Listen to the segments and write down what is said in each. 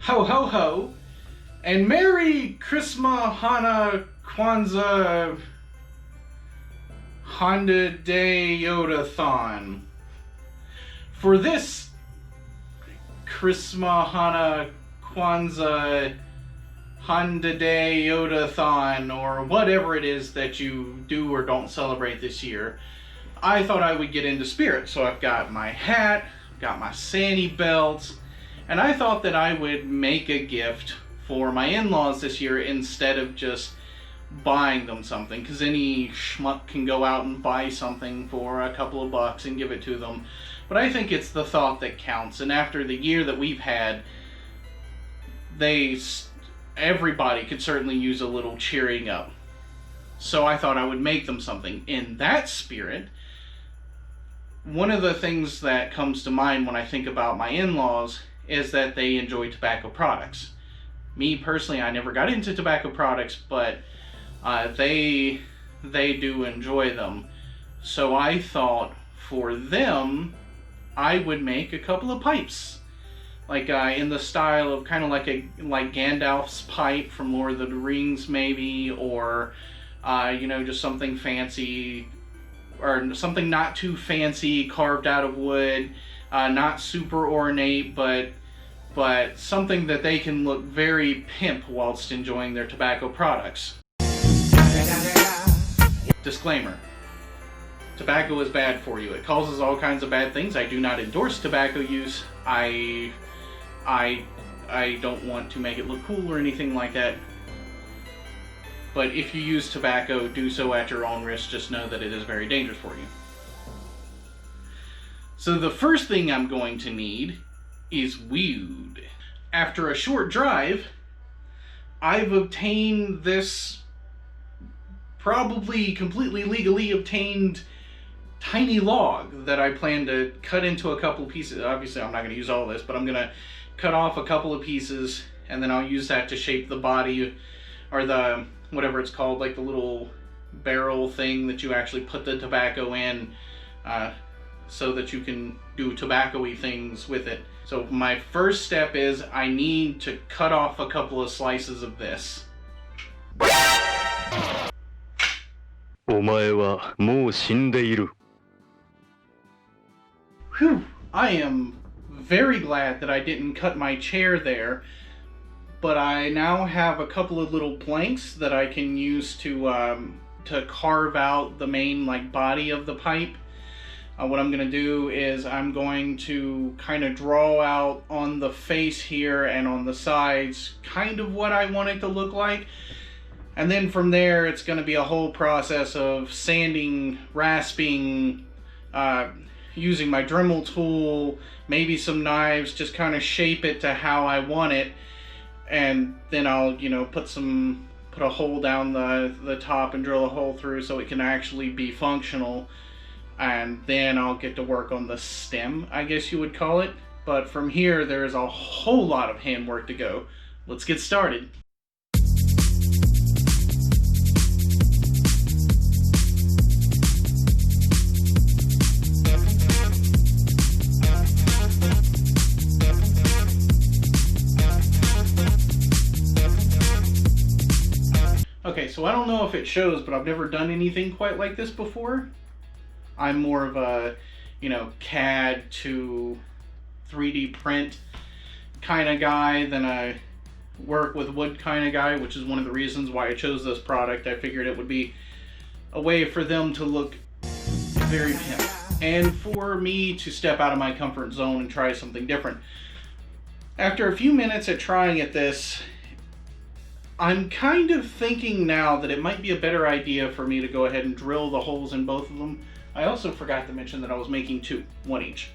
Ho ho ho, and Merry ChristmaHoniKwanzaHondadayYotathon. For this ChristmaHoniKwanzaHondadayYotathon, or whatever it is that you do or don't celebrate this year, I thought I would get into spirit. So I've got my hat, got my Santa belt, and I thought that I would make a gift for my in-laws this year instead of just buying them something, because any schmuck can go out and buy something for a couple of bucks and give it to them. But I think it's the thought that counts, and after the year that we've had, everybody could certainly use a little cheering up. So I thought I would make them something. In that spirit, one of the things that comes to mind when I think about my in-laws is that they enjoy tobacco products. Me personally, I never got into tobacco products, but they do enjoy them. So I thought for them, I would make a couple of pipes, like in the style of kind of like Gandalf's pipe from Lord of the Rings, maybe, or just something fancy, or something not too fancy, carved out of wood, not super ornate, but something that they can look very pimp whilst enjoying their tobacco products. Disclaimer: tobacco is bad for you. It causes all kinds of bad things. I do not endorse tobacco use. I don't want to make it look cool or anything like that. But if you use tobacco, do so at your own risk. Just know that it is very dangerous for you. So the first thing I'm going to need is weed. After a short drive, I've obtained this probably completely legally obtained tiny log that I plan to cut into a couple pieces. Obviously, I'm not going to use all this, but I'm going to cut off a couple of pieces, and then I'll use that to shape the body, or the whatever it's called, like the little barrel thing that you actually put the tobacco in, so that you can do tobacco-y things with it. So my first step is I need to cut off a couple of slices of this. お前はもう死んでいる。 Whew, I am very glad that I didn't cut my chair there, but I now have a couple of little planks that I can use to carve out the main body of the pipe. What I'm going to do is I'm going to kind of draw out on the face here and on the sides kind of what I want it to look like. And then from there, it's going to be a whole process of sanding, rasping, using my Dremel tool, maybe some knives, just kind of shape it to how I want it. And then I'll, put a hole down the top and drill a hole through so it can actually be functional. And then I'll get to work on the stem, I guess you would call it. But from here, there is a whole lot of handwork to go. Let's get started. Okay, so I don't know if it shows, but I've never done anything quite like this before. I'm more of a, CAD to 3D print kind of guy than a work with wood kind of guy, which is one of the reasons why I chose this product. I figured it would be a way for them to look very pimp, and for me to step out of my comfort zone and try something different. After a few minutes at trying at this, I'm kind of thinking now that it might be a better idea for me to go ahead and drill the holes in both of them. I also forgot to mention that I was making two, one each.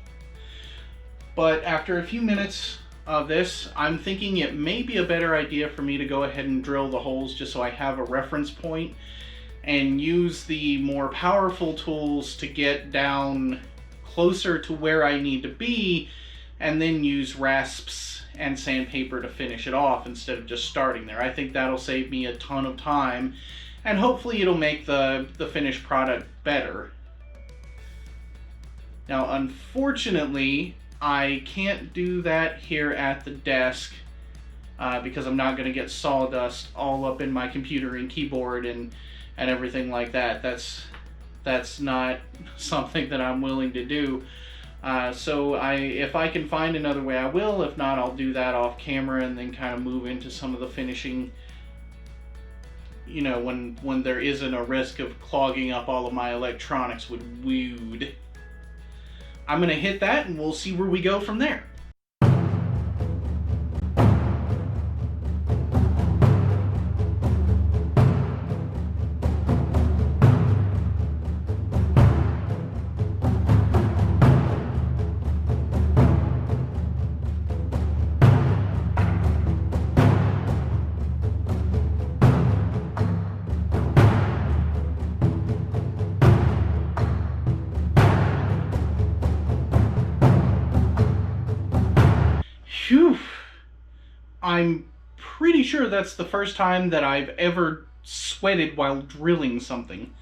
But after a few minutes of this, I'm thinking it may be a better idea for me to go ahead and drill the holes just so I have a reference point, and use the more powerful tools to get down closer to where I need to be, and then use rasps and sandpaper to finish it off instead of just starting there. I think that'll save me a ton of time, and hopefully it'll make the finished product better. Now, unfortunately, I can't do that here at the desk because I'm not going to get sawdust all up in my computer and keyboard and everything like that. That's not something that I'm willing to do. So if I can find another way, I will. If not, I'll do that off camera and then kind of move into some of the finishing, you know, when there isn't a risk of clogging up all of my electronics with wood. I'm going to hit that and we'll see where we go from there. Phew. I'm pretty sure that's the first time that I've ever sweated while drilling something.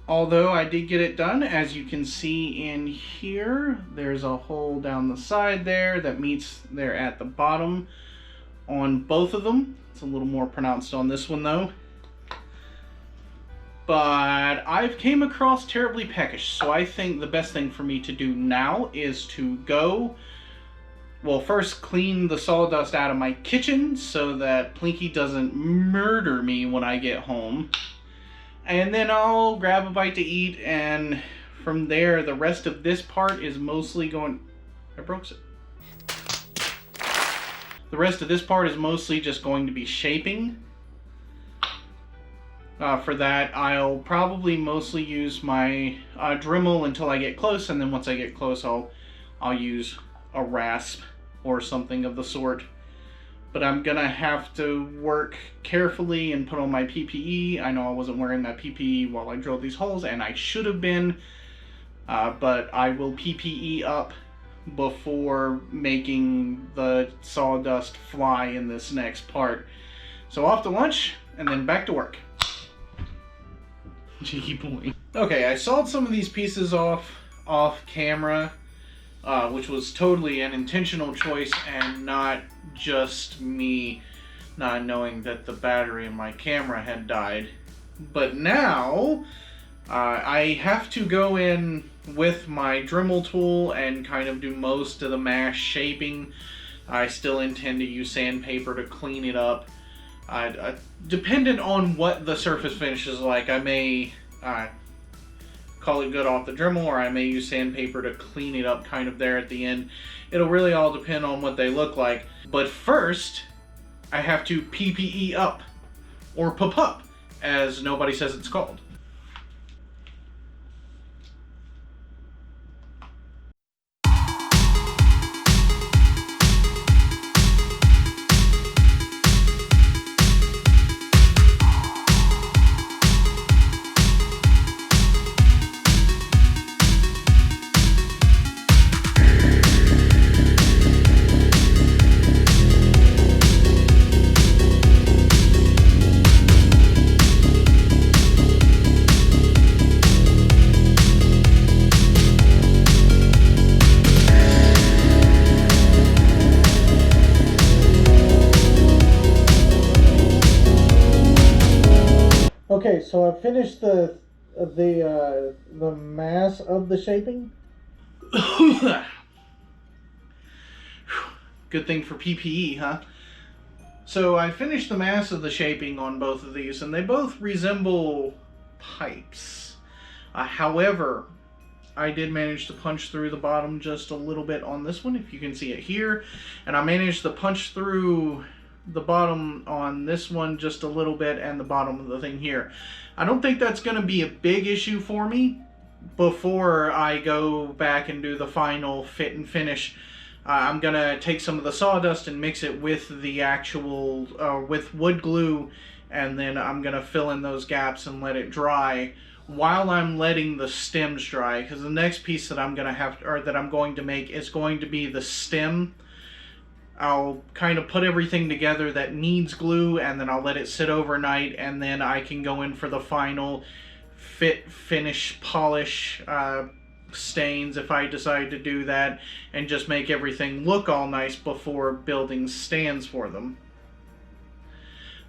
Although I did get it done, as you can see in here, there's a hole down the side there that meets there at the bottom on both of them. It's a little more pronounced on this one though. But I've came across terribly peckish, so I think the best thing for me to do now is to go, well, first clean the sawdust out of my kitchen so that Plinky doesn't murder me when I get home. And then I'll grab a bite to eat, and from there, the rest of this part is mostly going... I broke it. The rest of this part is mostly just going to be shaping. For that, I'll probably mostly use my Dremel until I get close, and then once I get close, I'll use a rasp or something of the sort. But I'm gonna have to work carefully and put on my PPE. I know I wasn't wearing my PPE while I drilled these holes, and I should have been, but I will PPE up before making the sawdust fly in this next part. So off to lunch, and then back to work. Cheeky boy. Okay, I sawed some of these pieces off camera, which was totally an intentional choice and not just me not knowing that the battery in my camera had died. But now, I have to go in with my Dremel tool and kind of do most of the mask shaping. I still intend to use sandpaper to clean it up. Dependent on what the surface finish is like, I may call it good off the Dremel, or I may use sandpaper to clean it up kind of there at the end. It'll really all depend on what they look like. But first, I have to PPE up, or pup, as nobody says it's called. Okay, so I finished the mass of the shaping. Good thing for PPE, huh? So I finished the mass of the shaping on both of these, and they both resemble pipes. However, I did manage to punch through the bottom just a little bit on this one, if you can see it here, and I managed to punch through the bottom on this one just a little bit, and the bottom of the thing here. I don't think that's going to be a big issue for me before I go back and do the final fit and finish. I'm going to take some of the sawdust and mix it with the actual, with wood glue, and then I'm going to fill in those gaps and let it dry while I'm letting the stems dry, because the next piece that I'm going to have, or that I'm going to make, is going to be the stem. I'll kind of put everything together that needs glue, and then I'll let it sit overnight, and then I can go in for the final fit, finish, polish stains if I decide to do that, and just make everything look all nice before building stands for them.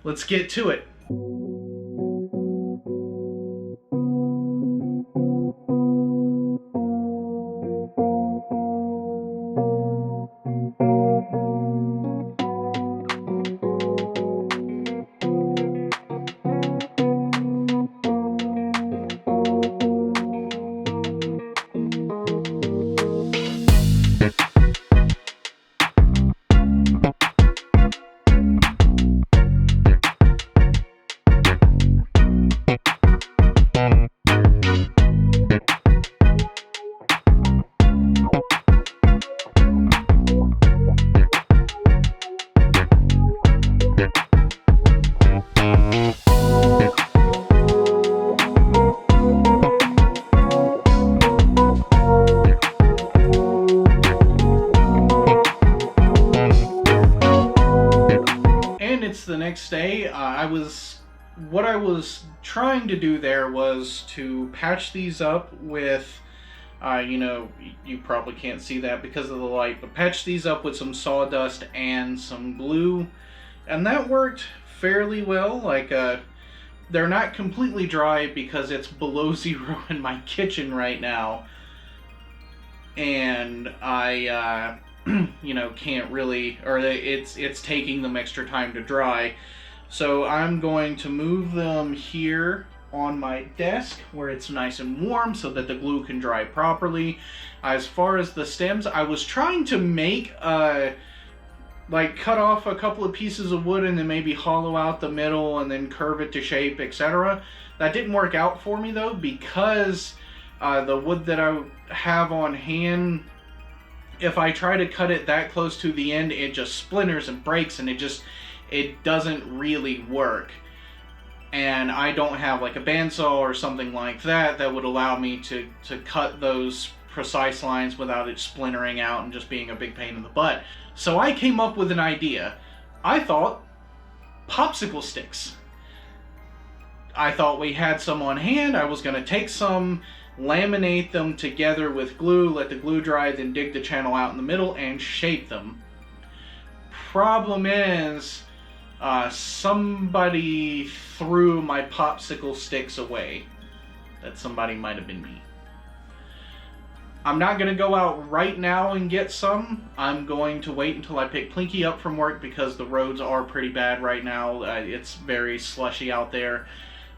Let's get to it. The next day, what I was trying to do there was to patch these up with, you probably can't see that because of the light, but patch these up with some sawdust and some glue, and that worked fairly well. Like, they're not completely dry because it's below zero in my kitchen right now, and I can't really, or it's taking them extra time to dry. So I'm going to move them here on my desk where it's nice and warm so that the glue can dry properly. As far as the stems, I was trying to make like cut off a couple of pieces of wood and then maybe hollow out the middle and then curve it to shape, etc. That didn't work out for me though, because the wood that I have on hand, if I try to cut it that close to the end, it just splinters and breaks, and it doesn't really work. And I don't have like a bandsaw or something like that that would allow me to cut those precise lines without it splintering out and just being a big pain in the butt. So I came up with an idea. I thought popsicle sticks. I thought we had some on hand. I was going to take some, laminate them together with glue, let the glue dry, then dig the channel out in the middle and shape them. Problem is, somebody threw my popsicle sticks away. That somebody might have been me. I'm not going to go out right now and get some. I'm going to wait until I pick Plinky up from work because the roads are pretty bad right now. It's very slushy out there.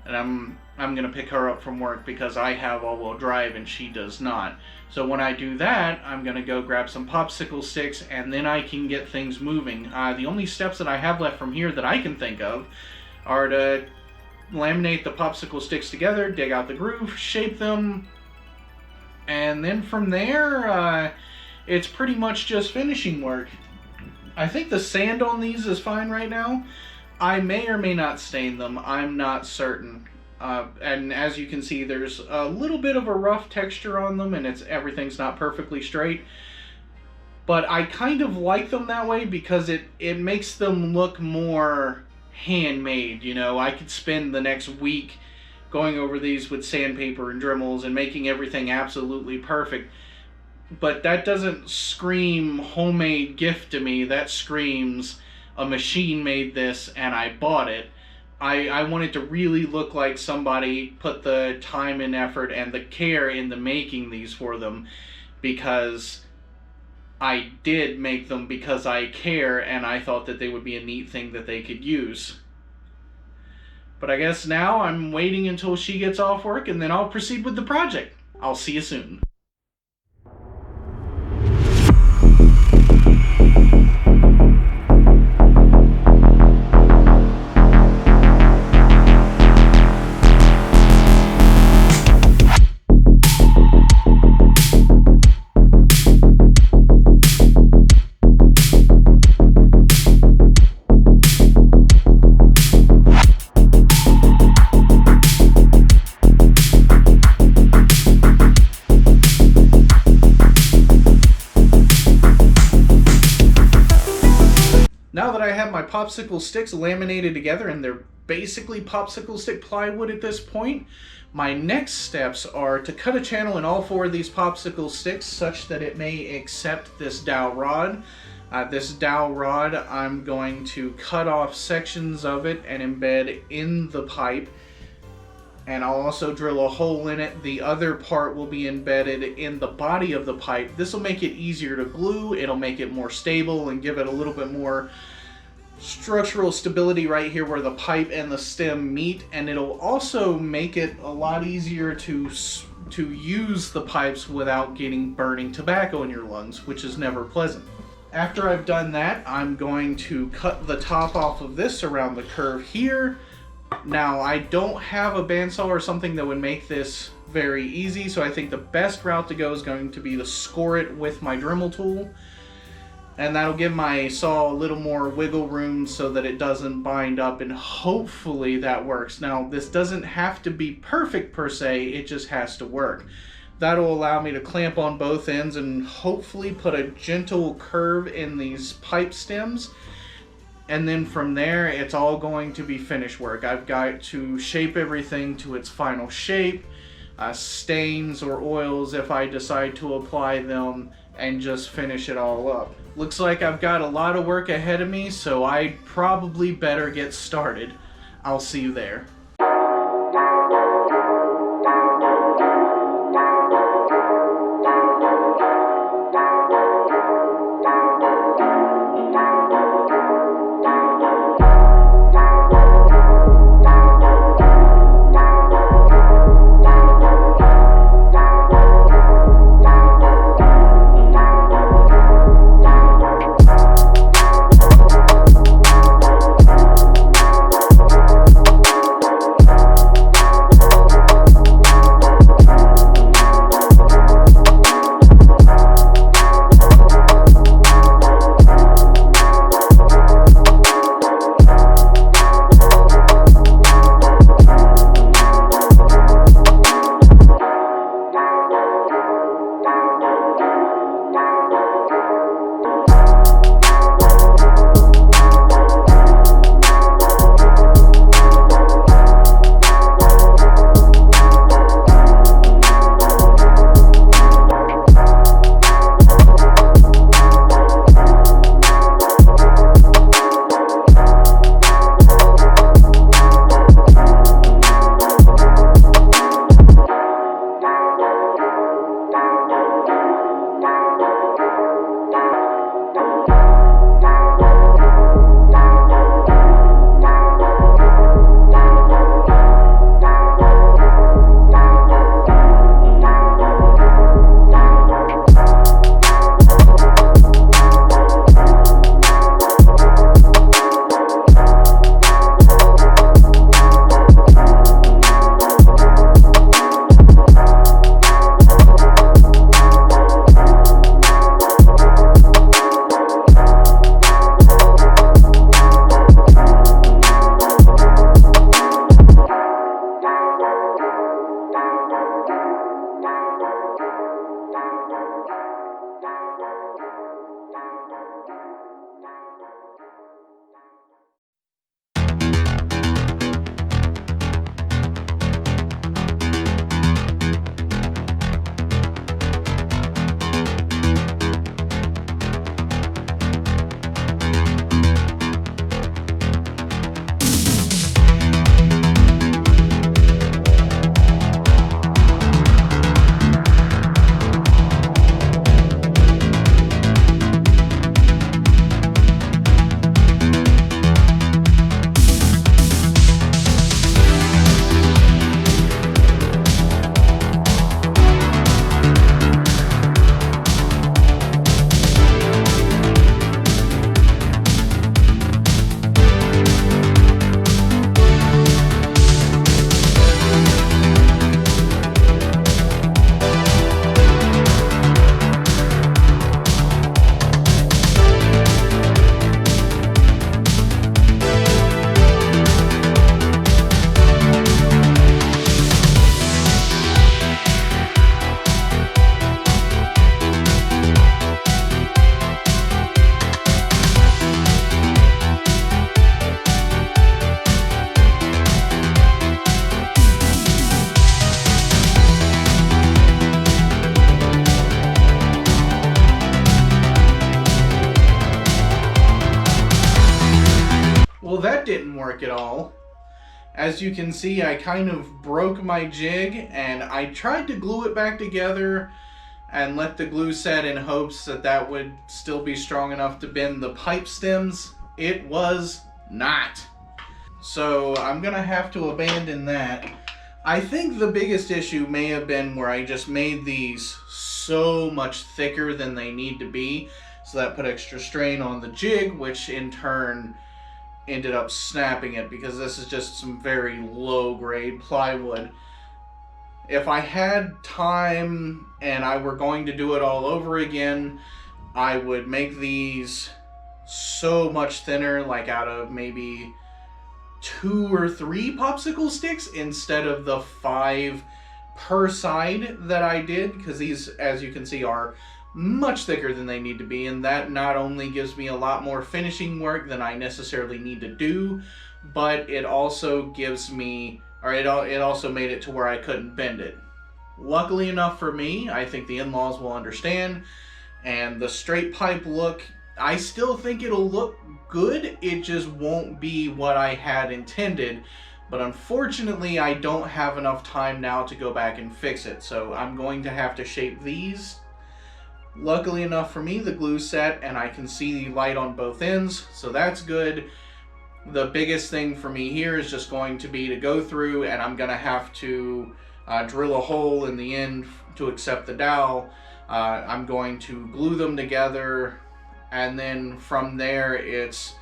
And I'm going to pick her up from work because I have all-wheel drive and she does not. So when I do that, I'm going to go grab some popsicle sticks and then I can get things moving. The only steps that I have left from here that I can think of are to laminate the popsicle sticks together, dig out the groove, shape them, and then from there, it's pretty much just finishing work. I think the sand on these is fine right now. I may or may not stain them. I'm not certain. And as you can see, there's a little bit of a rough texture on them, and everything's not perfectly straight. But I kind of like them that way because it makes them look more handmade. You know, I could spend the next week going over these with sandpaper and Dremels and making everything absolutely perfect. But that doesn't scream homemade gift to me. That screams a machine made this and I bought it. I want it to really look like somebody put the time and effort and the care into making these for them, because I did make them because I care and I thought that they would be a neat thing that they could use. But I guess now I'm waiting until she gets off work and then I'll proceed with the project. I'll see you soon. Now that I have my popsicle sticks laminated together, and they're basically popsicle stick plywood at this point, My next steps are to cut a channel in all 4 of these popsicle sticks such that it may accept this dowel rod. This dowel rod, I'm going to cut off sections of it and embed in the pipe. And I'll also drill a hole in it. The other part will be embedded in the body of the pipe. This will make it easier to glue. It'll make it more stable and give it a little bit more structural stability right here where the pipe and the stem meet, and it'll also make it a lot easier to use the pipes without getting burning tobacco in your lungs, which is never pleasant. After I've done that, I'm going to cut the top off of this around the curve here. Now, I don't have a bandsaw or something that would make this very easy, so I think the best route to go is going to be to score it with my Dremel tool. And that'll give my saw a little more wiggle room so that it doesn't bind up, and hopefully that works. Now, this doesn't have to be perfect per se, it just has to work. That'll allow me to clamp on both ends and hopefully put a gentle curve in these pipe stems. And then from there, it's all going to be finished work. I've got to shape everything to its final shape, stains or oils if I decide to apply them, and just finish it all up. Looks like I've got a lot of work ahead of me, so I'd probably better get started. I'll see you there. Well, that didn't work at all. As you can see, I kind of broke my jig, and I tried to glue it back together and let the glue set in hopes that that would still be strong enough to bend the pipe stems. It was not. So I'm gonna have to abandon that. I think the biggest issue may have been where I just made these so much thicker than they need to be, so that put extra strain on the jig, which in turn ended up snapping it, because this is just some very low grade plywood. If I had time and I were going to do it all over again, I would make these so much thinner, like out of maybe 2 or 3 popsicle sticks instead of the 5 per side that I did, because these, as you can see, are much thicker than they need to be, and that not only gives me a lot more finishing work than I necessarily need to do, but it also gives me, or it also made it to where I couldn't bend it. Luckily enough for me, I think the in-laws will understand, and the straight pipe look, I still think it'll look good, it just won't be what I had intended, but unfortunately I don't have enough time now to go back and fix it, so I'm going to have to shape these. Luckily enough for me, the glue's set and I can see the light on both ends, so that's good. The biggest thing for me here is just going to be to go through, and I'm going to have to drill a hole in the end to accept the dowel. I'm going to glue them together, and then from there it's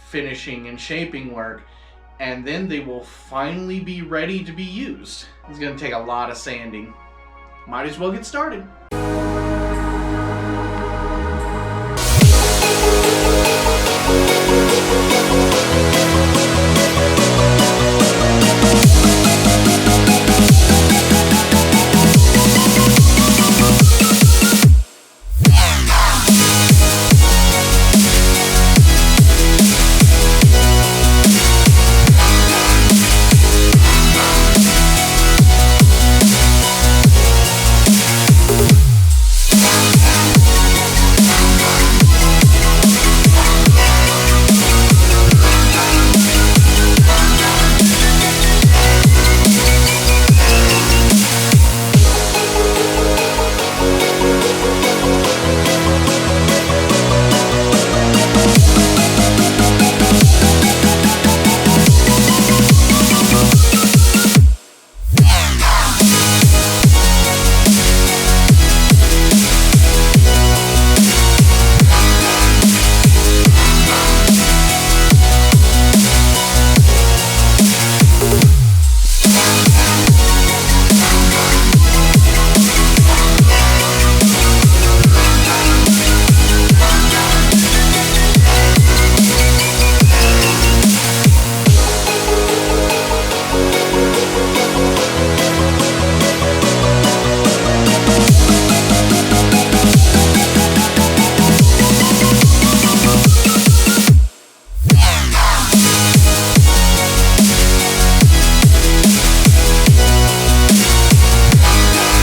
finishing and shaping work, and then they will finally be ready to be used. It's going to take a lot of sanding. Might as well get started.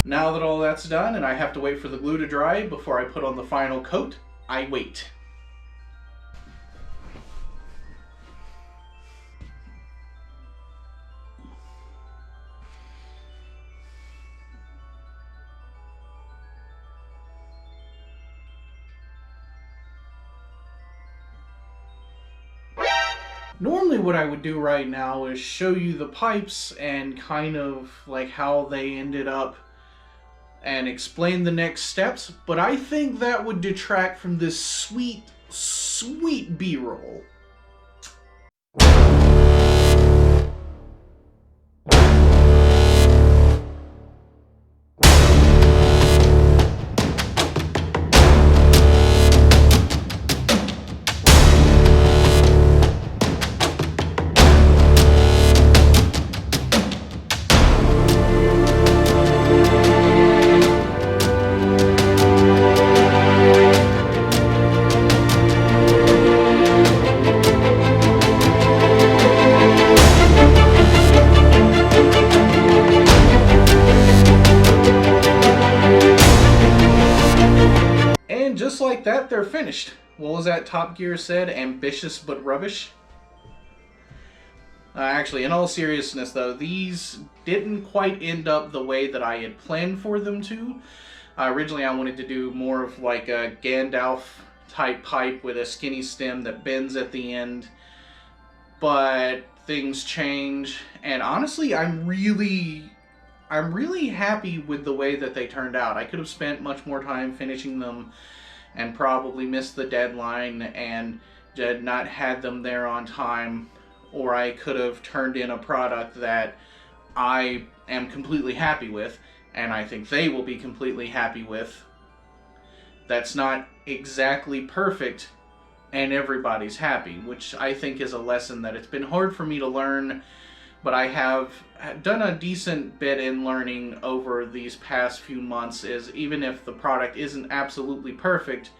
Now that all that's done and I have to wait for the glue to dry before I put on the final coat, I wait. Normally what I would do right now is show you the pipes and kind of like how they ended up and explain the next steps, but I think that would detract from this sweet, sweet B-roll. Just like that, they're finished. What was that Top Gear said? Ambitious but rubbish? Actually, in all seriousness though, these didn't quite end up the way that I had planned for them to. Originally I wanted to do more of like a Gandalf type pipe with a skinny stem that bends at the end, but things change, and honestly I'm really happy with the way that they turned out. I could have spent much more time finishing them and probably missed the deadline and did not had them there on time, or I could have turned in a product that I am completely happy with, and I think they will be completely happy with. That's not exactly perfect, and everybody's happy, which I think is a lesson that it's been hard for me to learn, but I have done a decent bit in learning over these past few months. Is even if the product isn't absolutely perfect,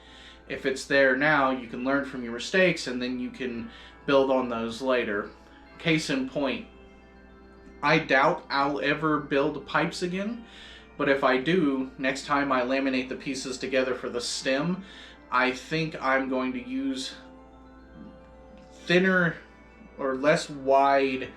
if it's there now, you can learn from your mistakes and then you can build on those later. Case in point, I doubt I'll ever build pipes again, but if I do, next time I laminate the pieces together for the stem, I think I'm going to use thinner or less wide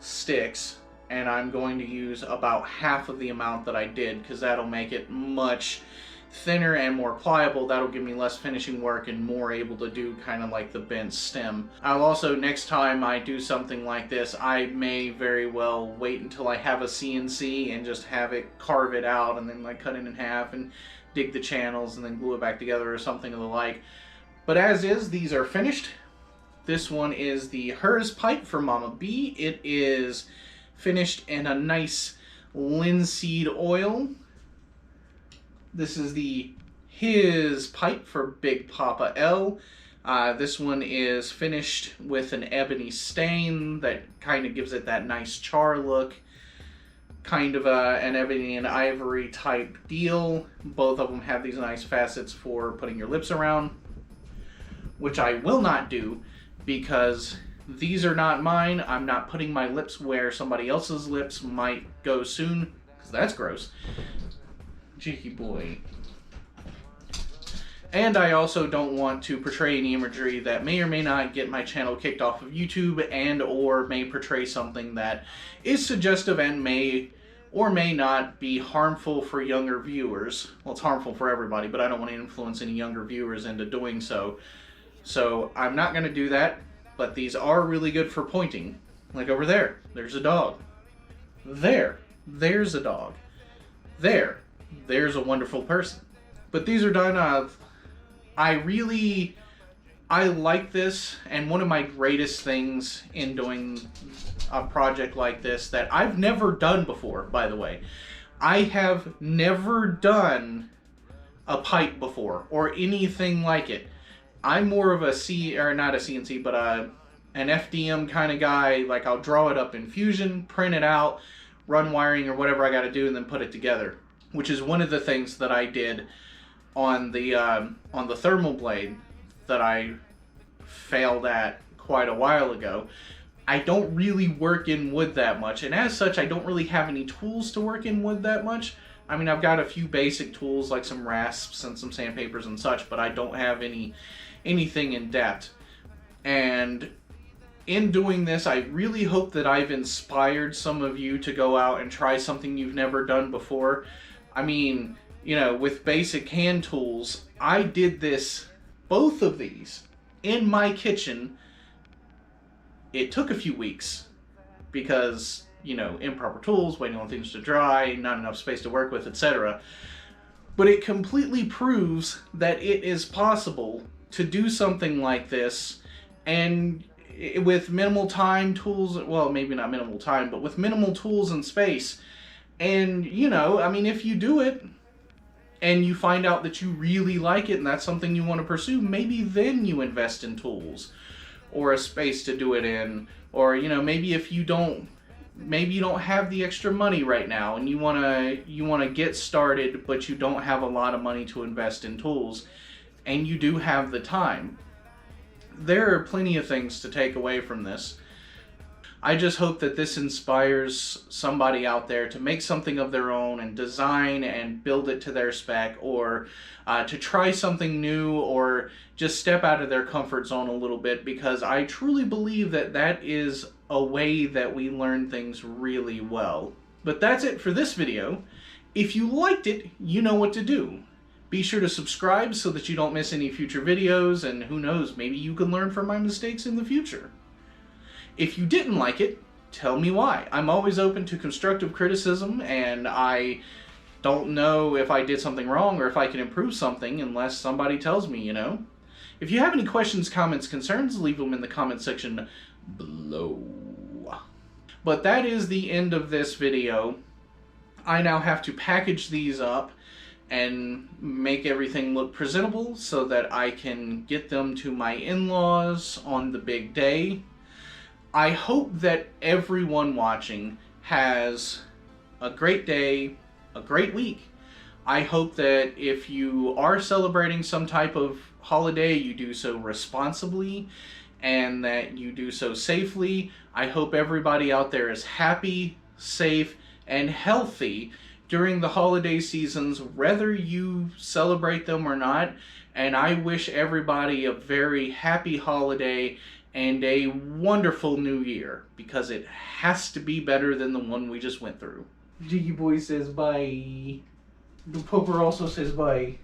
sticks, and I'm going to use about half of the amount that I did, because that'll make it much thinner and more pliable. That'll give me less finishing work and more able to do kind of like the bent stem. I'll also, next time I do something like this, I may very well wait until I have a CNC and just have it carve it out and then like cut it in half and dig the channels and then glue it back together or something of the like. But as is, these are finished. This one is the hers pipe for Mama B. It is finished in a nice linseed oil. This is the his pipe for Big Papa L. This one is finished with an ebony stain that kind of gives it that nice char look. Kind of an ebony and ivory type deal. Both of them have these nice facets for putting your lips around, which I will not do because these are not mine. I'm not putting my lips where somebody else's lips might go soon, because that's gross. Cheeky boy. And I also don't want to portray any imagery that may or may not get my channel kicked off of YouTube, and or may portray something that is suggestive and may or may not be harmful for younger viewers. Well, it's harmful for everybody, but I don't want to influence any younger viewers into doing so. So I'm not going to do that, but these are really good for pointing. Like over there, there's a dog. There's a dog. There's a wonderful person. But these are done, I like this, and one of my greatest things in doing a project like this that I've never done before, by the way. I have never done a pipe before, or anything like it. I'm more of a not a CNC, but an FDM kind of guy. Like, I'll draw it up in Fusion, print it out, run wiring or whatever I got to do, and then put it together. Which is one of the things that I did on the thermal blade that I failed at quite a while ago. I don't really work in wood that much, and as such, I don't really have any tools to work in wood that much. I mean, I've got a few basic tools like some rasps and some sandpapers and such, but I don't have anything in depth. And in doing this, I really hope that I've inspired some of you to go out and try something you've never done before. I mean, you know, with basic hand tools, I did both of these, in my kitchen. It took a few weeks because, you know, improper tools, waiting on things to dry, not enough space to work with, etc. But it completely proves that it is possible to do something like this, and with minimal time, tools, well, maybe not minimal time, but with minimal tools and space. And, you know, I mean, if you do it and you find out that you really like it and that's something you want to pursue, maybe then you invest in tools or a space to do it in. Or, you know, maybe if you don't, maybe you don't have the extra money right now and you want to get started, but you don't have a lot of money to invest in tools, and you do have the time. There are plenty of things to take away from this. I just hope that this inspires somebody out there to make something of their own and design and build it to their spec, or to try something new, or just step out of their comfort zone a little bit, because I truly believe that that is a way that we learn things really well. But that's it for this video. If you liked it, you know what to do. Be sure to subscribe so that you don't miss any future videos, and who knows, maybe you can learn from my mistakes in the future. If you didn't like it, tell me why. I'm always open to constructive criticism, and I don't know if I did something wrong or if I can improve something unless somebody tells me, you know? If you have any questions, comments, concerns, leave them in the comment section below. But that is the end of this video. I now have to package these up and make everything look presentable so that I can get them to my in-laws on the big day. I hope that everyone watching has a great day, a great week. I hope that if you are celebrating some type of holiday, you do so responsibly and that you do so safely. I hope everybody out there is happy, safe, and healthy during the holiday seasons, whether you celebrate them or not. And I wish everybody a very happy holiday and a wonderful new year, because it has to be better than the one we just went through. Jiggy Boy says bye. The Poker also says bye.